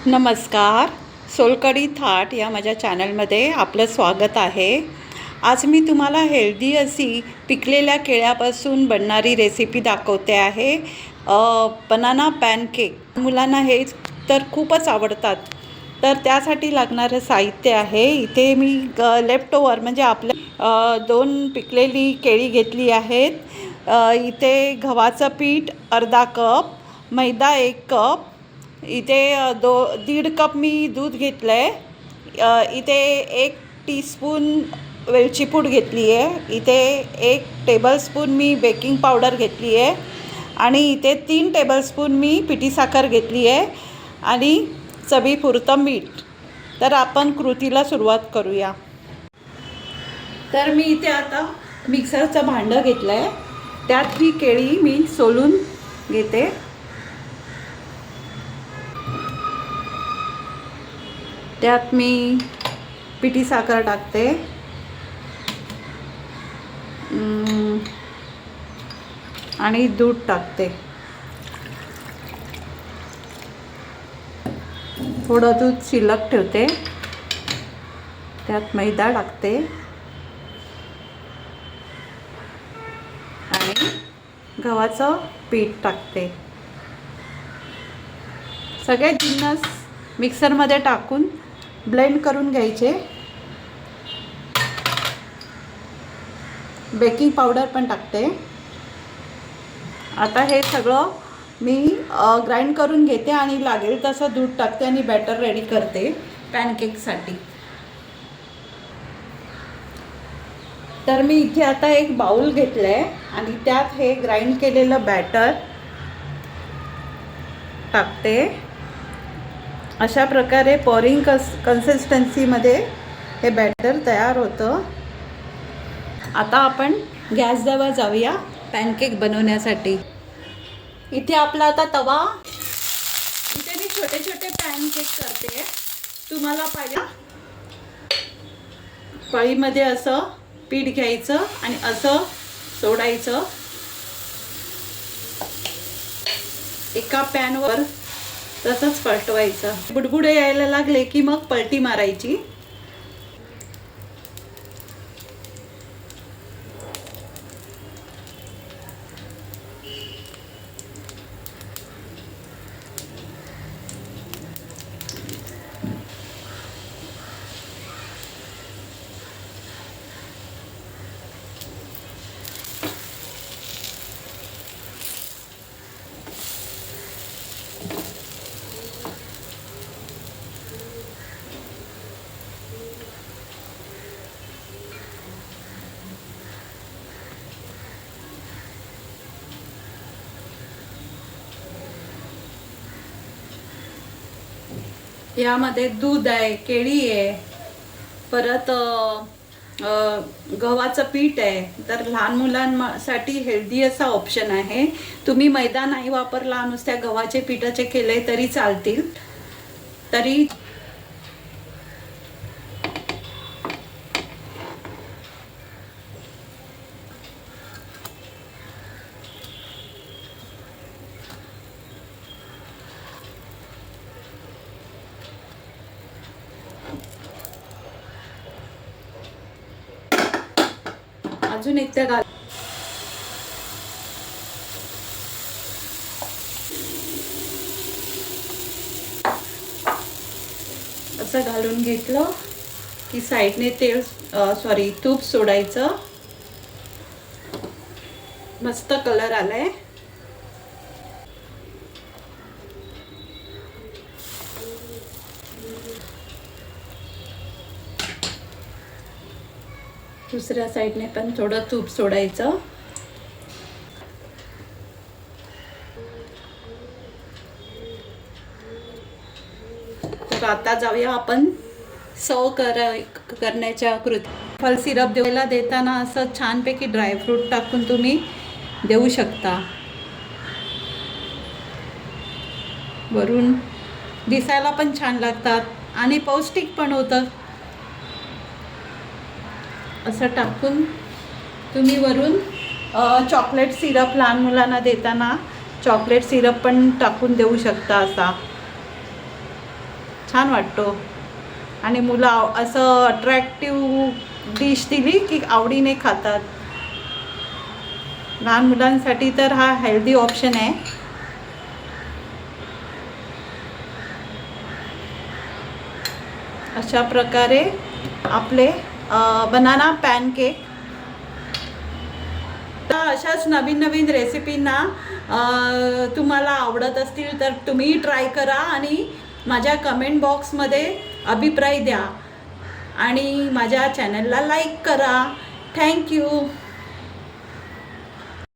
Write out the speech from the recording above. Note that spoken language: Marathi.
नमस्कार. सोलकढी थाट या माझ्या चॅनलमध्ये आपलं स्वागत आहे. आज मी तुम्हाला हेल्दी अशी पिकलेल्या केळ्यापासून बनणारी रेसिपी दाखवते आहे. Banana pancake. मुलांना हे तर खूपच आवडतात. तर त्यासाठी लागणारं साहित्य आहे. इथे मी लेफ्ट ओव्हर म्हणजे आपल्या 2 पिकलेली केळी घेतली आहेत. इथे गव्हाचं पीठ अर्धा कप, मैदा 1 कप, इथे 1.5 कप मी दूध घेतलं आहे. इथे 1 टीस्पून वेलची पूड घेतली आहे. इथे 1 टेबलस्पून मी बेकिंग पावडर घेतली आहे आणि इथे 3 टेबलस्पून मी पिठी साखर घेतली आहे आणि चवीपुरतं मीठ. तर आपण कृतीला सुरुवात करूया. तर मी इथे आता मिक्सरचं भांडं घेतलं आहे. त्यात ही केळी मी सोलून घेते. त्यात मी पिठी साखर टाकते, आणि दूध टाकते. थोडं दूध शिल्लक ठेवते. त्यात मैदा टाकते आणि गव्हाचं पीठ टाकते. सगळे जिन्नस मिक्सरमध्ये टाकून ब्लेंड करून घ्यायचे. बेकिंग पावडर पण टाकते. आता हे सगळं मी ग्राइंड करून घेते आणि लागेल तसं दूध टाकते आणि बॅटर रेडी करते पॅनकेकसाठी. तर मी इथे आता एक बाउल घेतलं आहे आणि त्यात हे ग्राइंड केलेलं बॅटर टाकते. अशा प्रकारे पोरिंग कन्सिस्टन्सीमध्ये हे बॅटर तयार होतं. आता आपण गॅसजवळ जाऊया पॅनकेक बनवण्यासाठी. इथे आपला आता तवा. इथे मी छोटे छोटे पॅनकेक करते. तुम्हाला पाहिजे पळीमध्ये असं पीठ घ्यायचं आणि असं सोडायचं. एका पॅनवर तसंच पलटवायचं. बुडबुडे यायला लागले की मग पलटी मारायची. यामध्ये दूध आहे, केळी आहे, परत गव्हाचं पीठ आहे. तर लहान मुलांसाठी हेल्दी असा ऑप्शन आहे. तुम्ही मैदा नाही वापरला, नुसत्या गव्हाचे पिठाचे केले तरी चालतील. तरी अजून एकदा घाल. असं घालून घेतलं की साईडने तूप सोडायचं. मस्त कलर आलाय. दुसऱ्या साईडने पण थोडं तूप सोडायचं. तर आता जाऊया आपण सर्व करण्याच्या कृती. फल सिरप देताना असं छानपैकी ड्रायफ्रूट टाकून तुम्ही देऊ शकता. वरून दिसायला पण छान लागतात आणि पौष्टिक पण होतं. असं टाकून तुम्ही वरून चॉकलेट सिरप लहान मुलांना देताना चॉकलेट सिरप पण टाकून देऊ शकता. असा छान वाटतो. आणि मुलं असं अट्रॅक्टिव्ह डिश दिली की आवडीने खातात. लहान मुलांसाठी तर हा हेल्दी ऑप्शन आहे. अशा प्रकारे आपले बनाना पॅनकेक. तर अशाच नवीन नवीन रेसिपींना तुम्हाला आवडत असतील तर तुम्ही ट्राय करा आणि माझ्या कमेंट बॉक्समध्ये अभिप्राय द्या आणि माझ्या चॅनलला लाईक करा. थँक्यू.